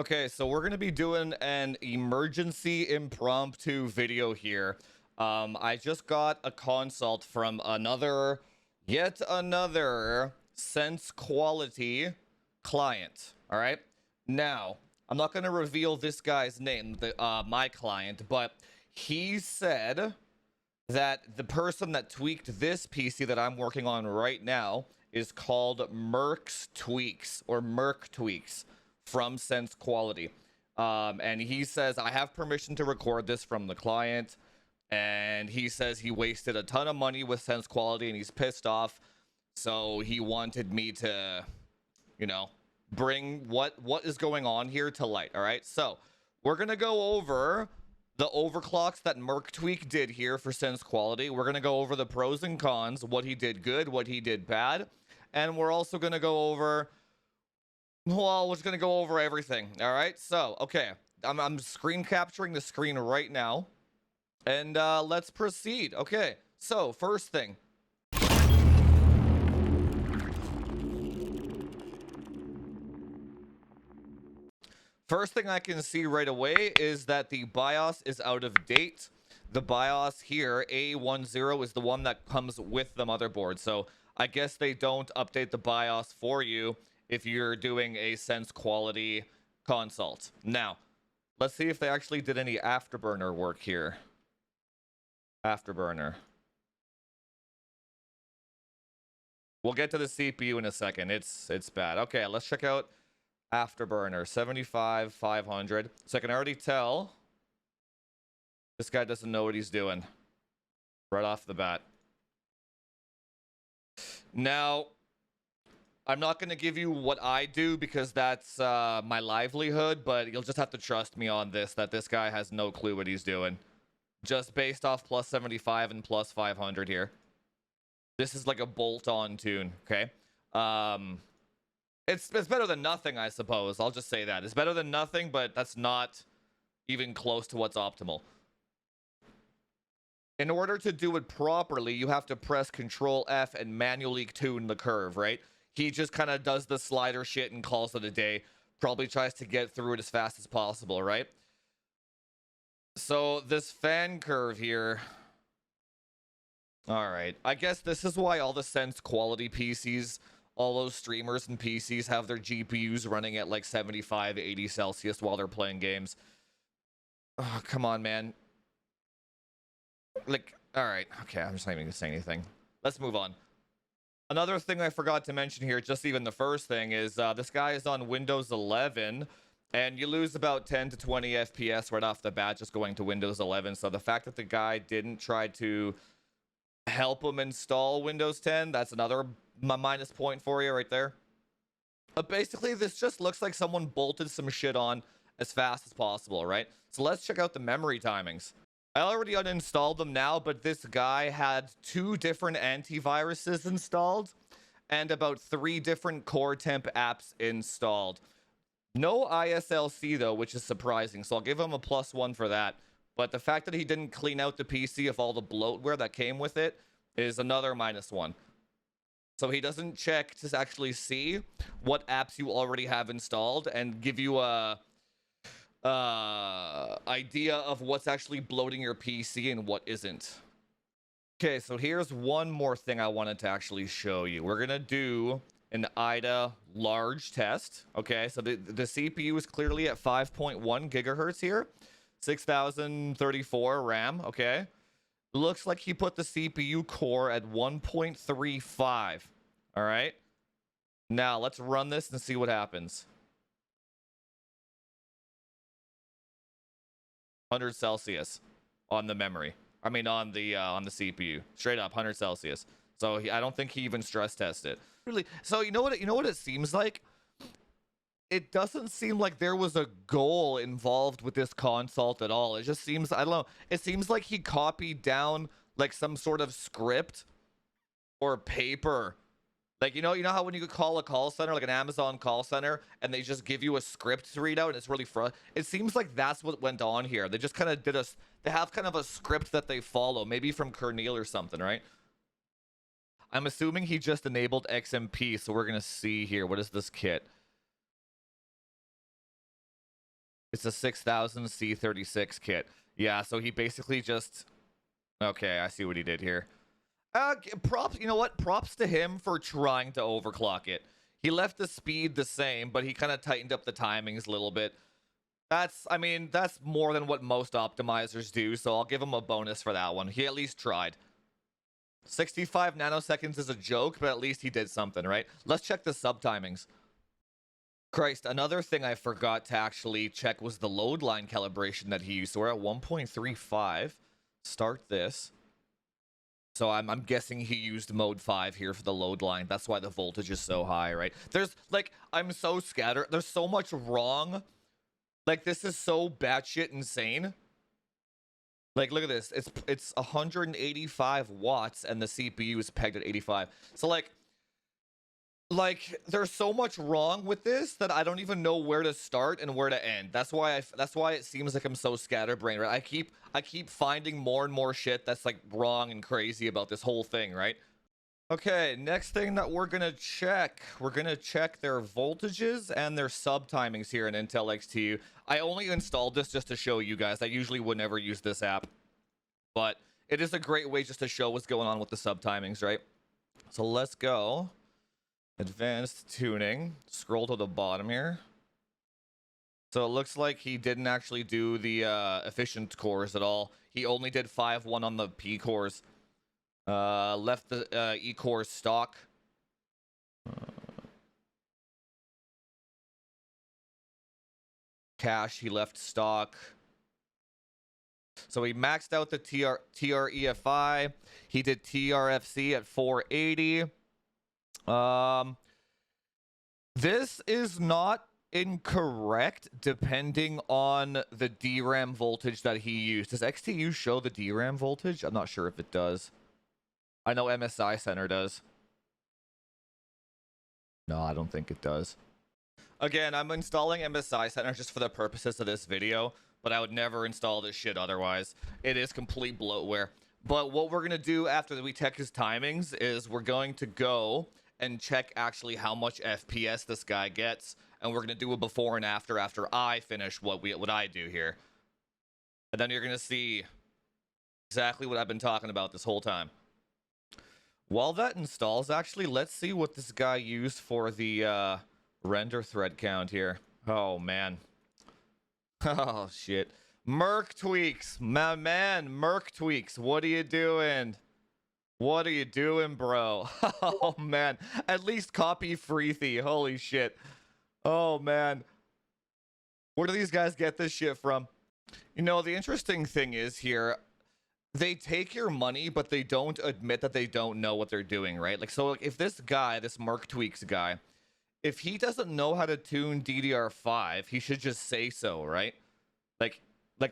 Okay, so we're gonna be doing an emergency impromptu video here. I just got a consult from yet another SenseQuality client. All right. Now, I'm not gonna reveal this guy's name, my client, but he said that the person that tweaked this PC that I'm working on right now is called Merck's Tweaks or Merck Tweaks from SenseQuality. And he says, I have permission to record this from the client. And he says he wasted a ton of money with SenseQuality and he's pissed off. So he wanted me to, bring what is going on here to light. All right. So we're going to go over the overclocks that Merck Tweak did here for SenseQuality. We're going to go over the pros and cons, what he did good, what he did bad. And we're also going to go over, well, we're just going to go over everything. All right. So, okay. I'm screen capturing the screen right now. And let's proceed. Okay. So, first thing. First thing I can see right away is that the BIOS is out of date. The BIOS here, A10, is the one that comes with the motherboard. So I guess they don't update the BIOS for you if you're doing a SenseQuality consult. Now, let's see if they actually did any afterburner work here. Afterburner. We'll get to the CPU in a second. It's bad. Okay, let's check out Afterburner 75,500. So I can already tell this guy doesn't know what he's doing right off the bat. Now, I'm not going to give you what I do because that's my livelihood, but you'll just have to trust me on this, that this guy has no clue what he's doing. Just based off plus 75 and plus 500 here. This is like a bolt-on tune, okay? It's better than nothing, I suppose. I'll just say that. It's better than nothing, but that's not even close to what's optimal. In order to do it properly, you have to press Control F and manually tune the curve, right? He just kind of does the slider shit and calls it a day. Probably tries to get through it as fast as possible, right? So this fan curve here. All right. I guess this is why all the SenseQuality PCs, all those streamers and PCs have their GPUs running at like 75, 80 Celsius while they're playing games. Oh, come on, man. Like, all right. Okay, I'm just not even going to say anything. Let's move on. Another thing I forgot to mention here, just even the first thing, is this guy is on Windows 11, and you lose about 10 to 20 FPS right off the bat just going to Windows 11. So the fact that the guy didn't try to help him install Windows 10, that's another minus point for you right there. But basically, this just looks like someone bolted some shit on as fast as possible, right? So let's check out the memory timings. I already uninstalled them now, but this guy had 2 different antiviruses installed and about 3 different core temp apps installed. No ISLC though, which is surprising, so I'll give him a +1 for that. But the fact that he didn't clean out the PC of all the bloatware that came with it is another -1. So he doesn't check to actually see what apps you already have installed and give you a idea of what's actually bloating your PC and what isn't. Okay, so here's one more thing I wanted to actually show you. We're gonna do an IDA large test. Okay, so the CPU is clearly at 5.1 gigahertz here, 6034 RAM. Okay, looks like he put the CPU core at 1.35. All right, now let's run this and see what happens. 100 Celsius on the memory. I mean, on the CPU, straight up 100 Celsius. So I don't think he even stress tested. Really? So you know what it seems like? It doesn't seem like there was a goal involved with this consult at all. It just seems, I don't know. It seems like he copied down like some sort of script or paper. Like, you know how when you could call a call center, like an Amazon call center, and they just give you a script to read out, and it's really it seems like that's what went on here. They just kind of they have kind of a script that they follow, maybe from Kernel or something, right? I'm assuming he just enabled XMP, so we're going to see here. What is this kit? It's a 6000 C36 kit. Yeah, so he basically just... Okay, I see what he did here. Props, you know what? Props to him for trying to overclock it. He left the speed the same, but he kind of tightened up the timings a little bit. I mean, that's more than what most optimizers do, so I'll give him a bonus for that one. He at least tried. 65 nanoseconds is a joke, but at least he did something, right? Let's check the sub timings. Christ, another thing I forgot to actually check was the load line calibration that he used. So we're at 1.35. Start this. So I'm guessing he used mode 5 here for the load line. That's why the voltage is so high, right? There's, like, I'm so scattered. There's so much wrong. Like, this is so batshit insane. Like, look at this. It's 185 watts, and the CPU is pegged at 85. So, like, there's so much wrong with this that I don't even know where to start and where to end. That's why it seems like I'm so scatterbrained, right? I keep finding more and more shit that's like wrong and crazy about this whole thing, right? Okay, next thing that we're gonna check their voltages and their sub timings here in Intel XTU. I only installed this just to show you guys. I usually would never use this app, but it is a great way just to show what's going on with the sub timings, right? So let's go. Advanced tuning. Scroll to the bottom here. So it looks like he didn't actually do the efficient cores at all. He only did 5.1 on the P cores. Left the E cores stock. Cache he left stock. So he maxed out the TREFI. He did TRFC at 480. This is not incorrect depending on the DRAM voltage that he used. Does XTU show the DRAM voltage? I'm not sure if it does. I know MSI Center does. No, I don't think it does. Again, I'm installing MSI Center just for the purposes of this video, but I would never install this shit otherwise. It is complete bloatware. But what we're going to do after we check his timings is we're going to go and check actually how much FPS this guy gets, and we're going to do a before and after I finish what I do here. And then you're going to see exactly what I've been talking about this whole time. While that installs, actually, let's see what this guy used for the render thread count here. Oh, man. Oh, shit. Merc Tweaks. My man, Merc Tweaks. What are you doing? What are you doing, bro? Oh, man. At least copy Freethy. Holy shit. Oh, man. Where do these guys get this shit from? You know, the interesting thing is here, they take your money, but they don't admit that they don't know what they're doing, right? Like, so if this guy, this Merc Tweaks guy, if he doesn't know how to tune DDR5, he should just say so, right? Like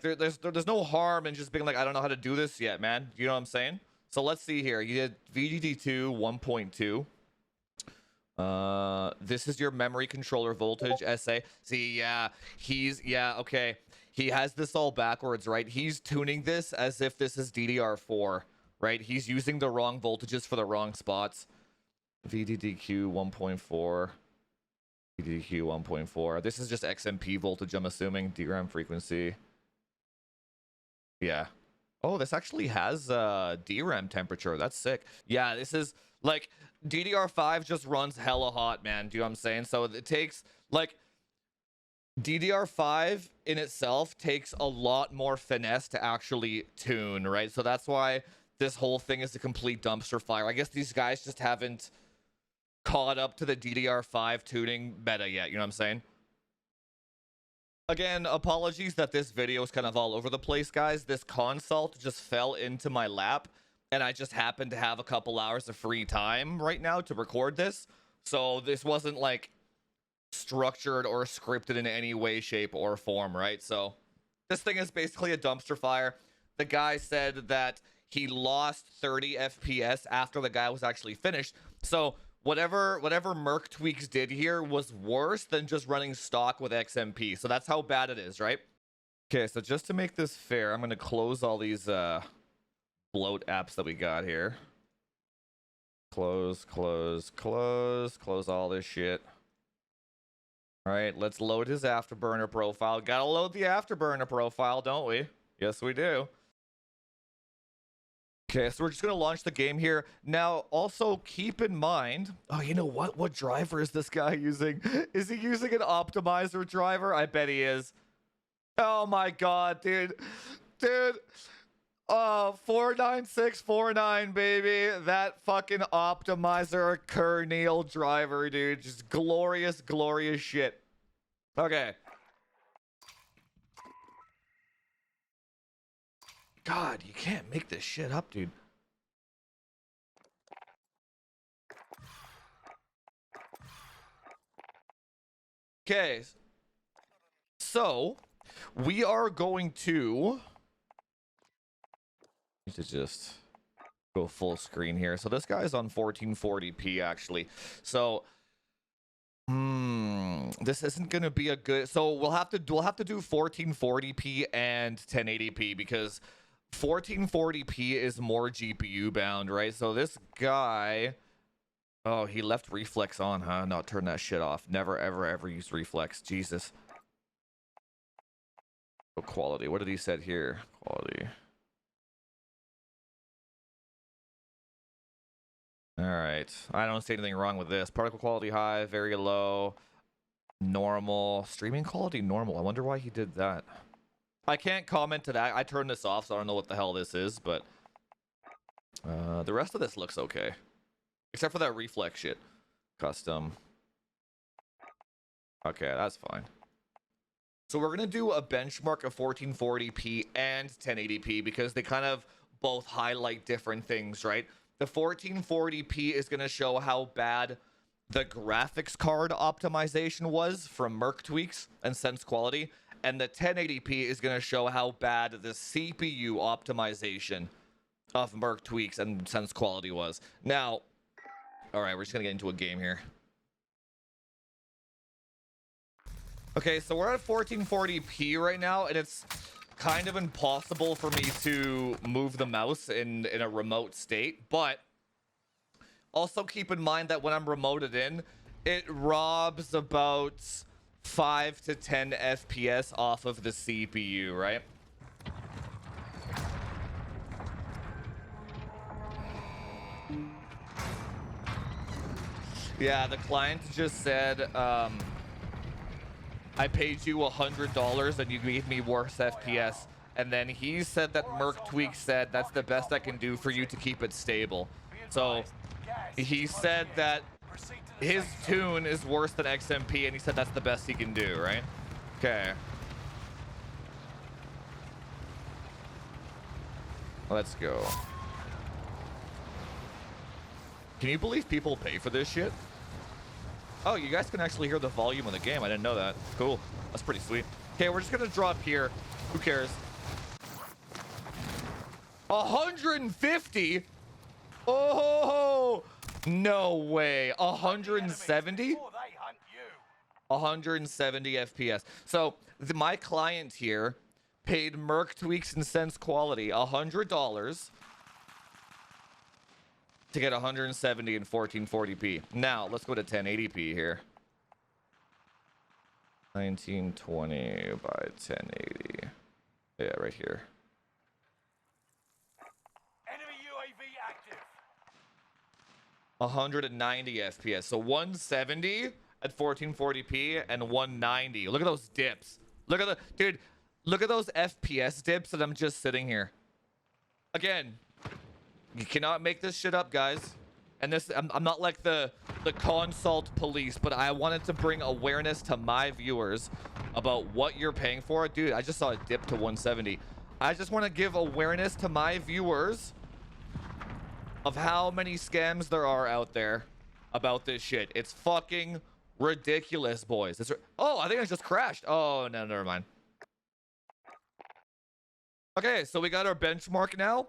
there's no harm in just being like, I don't know how to do this yet, man. You know what I'm saying? So let's see here. You did VDD2 1.2. This is your memory controller voltage, SA. See, yeah, okay. He has this all backwards, right? He's tuning this as if this is DDR4, right? He's using the wrong voltages for the wrong spots. VDDQ 1.4. VDDQ 1.4. This is just XMP voltage, I'm assuming. DRAM frequency. Yeah. Oh, this actually has DRAM temperature. That's sick. Yeah, this is like DDR5 just runs hella hot, man. Do you know what I'm saying? So it takes like DDR5 in itself takes a lot more finesse to actually tune, right? So that's why this whole thing is a complete dumpster fire. I guess these guys just haven't caught up to the DDR5 tuning meta yet. You know what I'm saying? Again, apologies that this video is kind of all over the place, guys. This consult just fell into my lap, and I just happened to have a couple hours of free time right now to record this. So this wasn't like structured or scripted in any way, shape, or form, right? So this thing is basically a dumpster fire. The guy said that he lost 30 FPS after the guy was actually finished. So whatever Merc Tweaks did here was worse than just running stock with XMP. So that's how bad it is, right? Okay, so just to make this fair, I'm going to close all these bloat apps that we got here. Close all this shit. All right, let's load his afterburner profile. Gotta load the afterburner profile, don't we? Yes, we do. Okay, so we're just gonna launch the game here. Now, also keep in mind, oh, you know what? What driver is this guy using? Is he using an optimizer driver? I bet he is. Oh my God, dude. Dude. 49649, baby. That fucking optimizer kernel driver, dude. Just glorious, glorious shit. Okay. God, you can't make this shit up, dude. Okay. So, we are going to just go full screen here. So this guy's on 1440p actually. So this isn't gonna be a good, so we'll have to do 1440p and 1080p because 1440p is more GPU bound, right? So this guy, oh, he left reflex on, huh? No, turn that shit off. Never ever ever use reflex. Jesus. Oh, quality. What did he said here? Quality. All right. I don't see anything wrong with this. Particle quality high, very low, normal. Streaming quality normal. I wonder why he did that. I can't comment to that. I turned this off, so I don't know what the hell this is, but the rest of this looks okay. Except for that reflex shit. Custom. Okay, that's fine. So we're going to do a benchmark of 1440p and 1080p because they kind of both highlight different things, right? The 1440p is going to show how bad the graphics card optimization was from Merc Tweaks and SenseQuality, and the 1080p is going to show how bad the CPU optimization of Merc Tweaks and SenseQuality was. Now, all right, we're just going to get into a game here. Okay, so we're at 1440p right now, and it's kind of impossible for me to move the mouse in a remote state, but also keep in mind that when I'm remoted in, it robs about 5 to 10 FPS off of the CPU, right? Yeah, the client just said, I paid you $100 and you gave me worse FPS. And then he said that Merc Tweak said that's the best I can do for you to keep it stable. So he said that his tune is worse than XMP, and he said that's the best he can do, right? Okay. Let's go. Can you believe people pay for this shit? Oh, you guys can actually hear the volume of the game. I didn't know that. Cool. That's pretty sweet. Okay, we're just gonna drop here. Who cares? 150? Oh, no way. 170? 170 FPS. So my client here paid Merc Tweaks and SenseQuality $100 to get 170 and 1440p. Now, let's go to 1080p here. 1920 by 1080. Yeah, right here. Enemy UAV active. 190 FPS. So 170 at 1440p and 190. Look at those dips. Look at the dude. Look at those FPS dips, and I'm just sitting here. Again, you cannot make this shit up, guys. And this, I'm not like the consult police, but I wanted to bring awareness to my viewers about what you're paying for. Dude, I just saw it dip to 170. I just want to give awareness to my viewers of how many scams there are out there about this shit. It's fucking ridiculous, boys. Oh, I think I just crashed. Oh, no, never mind. Okay, so we got our benchmark now.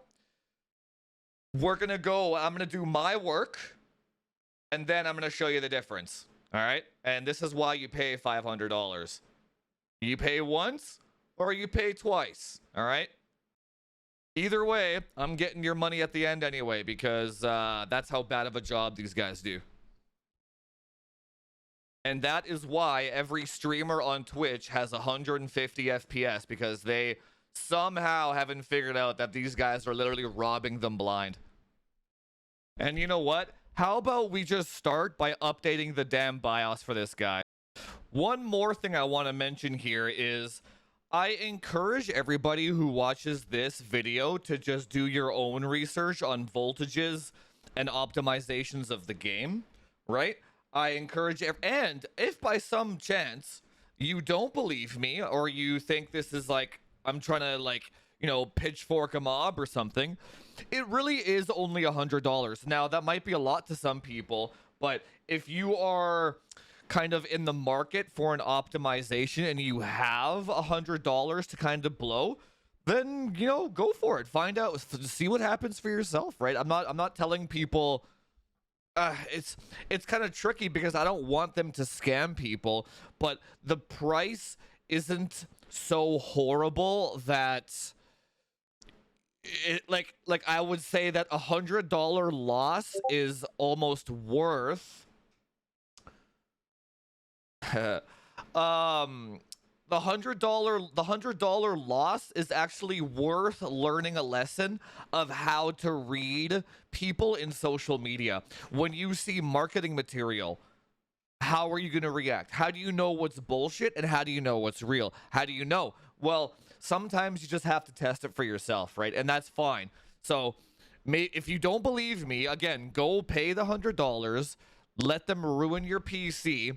We're gonna go, I'm gonna do my work, and then I'm gonna show you the difference. All right? And this is why you pay $500. You pay once or you pay twice. All right? Either way, I'm getting your money at the end anyway, because that's how bad of a job these guys do. And that is why every streamer on Twitch has 150 FPS, because they somehow haven't figured out that these guys are literally robbing them blind. And you know what? How about we just start by updating the damn BIOS for this guy? One more thing I want to mention here is I encourage everybody who watches this video to just do your own research on voltages and optimizations of the game, right? I encourage and if by some chance you don't believe me, or you think this is like I'm trying to, like, you know, pitchfork a mob or something, it really is only $100. Now that might be a lot to some people, but if you are kind of in the market for an optimization and you have $100 to kind of blow, then, you know, go for it. Find out, see what happens for yourself, right? I'm not telling people. It's kind of tricky because I don't want them to scam people, but the price isn't so horrible that it, like I would say that $100 loss is almost worth the $100 loss is actually worth learning a lesson of how to read people in social media. When you see marketing material, how are you going to react? How do you know what's bullshit and how do you know what's real? How do you know? Well, sometimes you just have to test it for yourself, right? And that's fine. So if you don't believe me, again, go pay the $100, let them ruin your PC,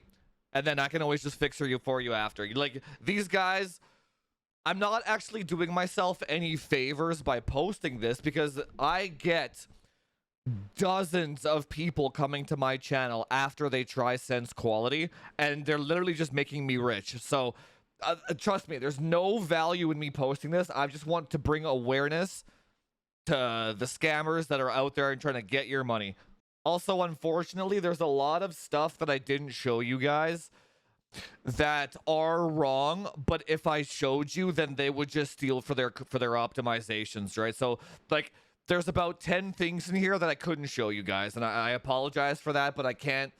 and then I can always just fix it for you after. Like, these guys, I'm not actually doing myself any favors by posting this, because I get dozens of people coming to my channel after they try SenseQuality, and they're literally just making me rich. So trust me, there's no value in me posting this. I just want to bring awareness to the scammers that are out there and trying to get your money. Also, unfortunately, there's a lot of stuff that I didn't show you guys that are wrong, but if I showed you, then they would just steal for their optimizations, right? So, like, there's about 10 things in here that I couldn't show you guys, and I apologize for that, but I can't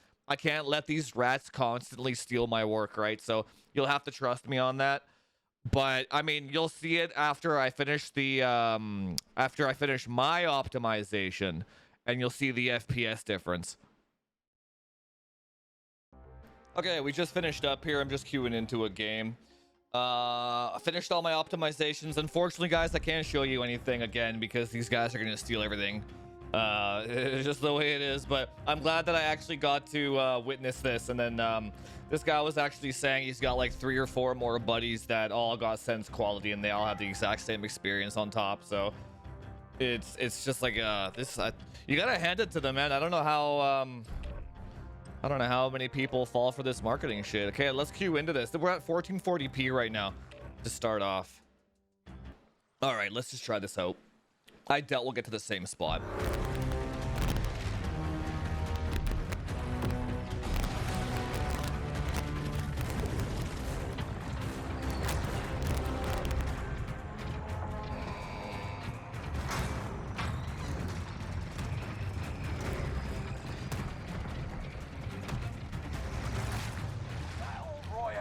let these rats constantly steal my work, right? So you'll have to trust me on that. But I mean, you'll see it after I finish the after I finish my optimization, and you'll see the FPS difference. Okay, we just finished up here. I'm just queuing into a game. I finished all my optimizations. Unfortunately, guys, I can't show you anything again because these guys are gonna steal everything. It's just the way it is. But I'm glad that I actually got to witness this. And then this guy was actually saying he's got like 3 or 4 more buddies that all got SenseQuality, and they all have the exact same experience on top. So it's just like this. You gotta hand it to them, man. I don't know how many people fall for this marketing shit. Okay, let's queue into this. We're at 1440p right now to start off. All right, let's just try this out. I doubt we'll get to the same spot.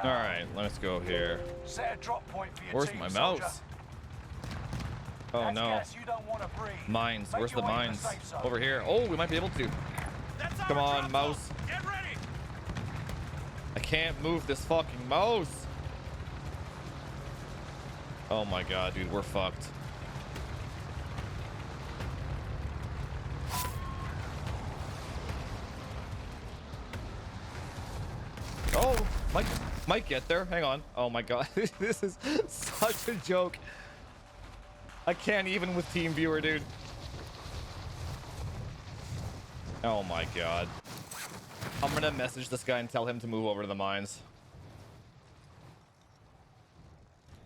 All right, let's go here. Set a drop point for your Where's team, my soldier. mouse? Oh That's no. gas you don't want to breathe. Mines. Make Where's the your way to mines? safe zone. Over here. Oh, we might be able to. Come on, mouse. Get ready. I can't move this fucking mouse. Oh my god, dude, we're fucked. Oh, might get there. Hang on. Oh my god, this is such a joke. I can't even with TeamViewer, dude. Oh my god. I'm gonna message this guy and tell him to move over to the mines.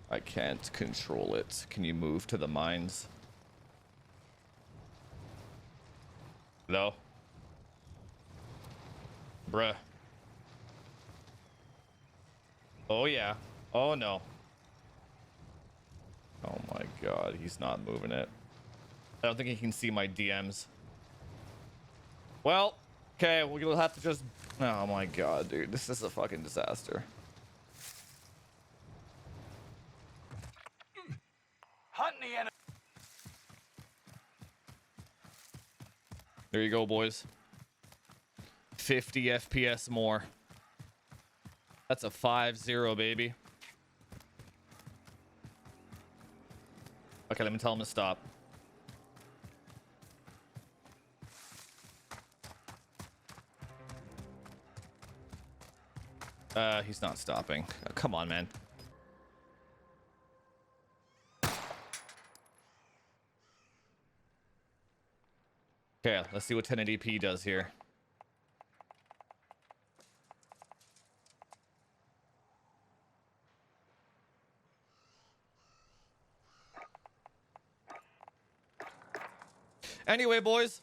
I can't control it. Can you move to the mines? Hello? Bruh. Oh yeah. Oh no. Oh my god, he's not moving it. I don't think he can see my DMs. Well, Okay, we'll have to just... Oh my god, dude. This is a fucking disaster. Hunt the enemy. There you go, boys. 50 FPS more. That's a 5-0, baby. Okay, let me tell him to stop. He's not stopping. Oh, come on, man. Okay, let's see what 1080p does here. Anyway, boys.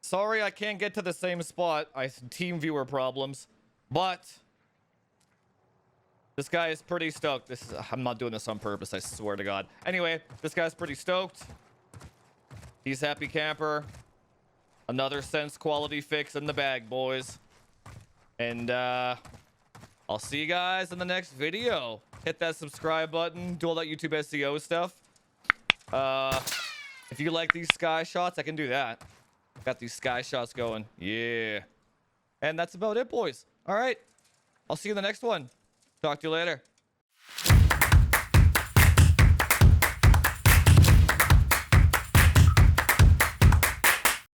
Sorry I can't get to the same spot. Team viewer problems. But this guy is pretty stoked. I'm not doing this on purpose, I swear to God. Anyway, this guy's pretty stoked. He's happy camper. Another SenseQuality fix in the bag, boys. And I'll see you guys in the next video. Hit that subscribe button. Do all that YouTube SEO stuff. If you like these sky shots, I can do that. Got these sky shots going. Yeah. And that's about it, boys. All right. I'll see you in the next one. Talk to you later.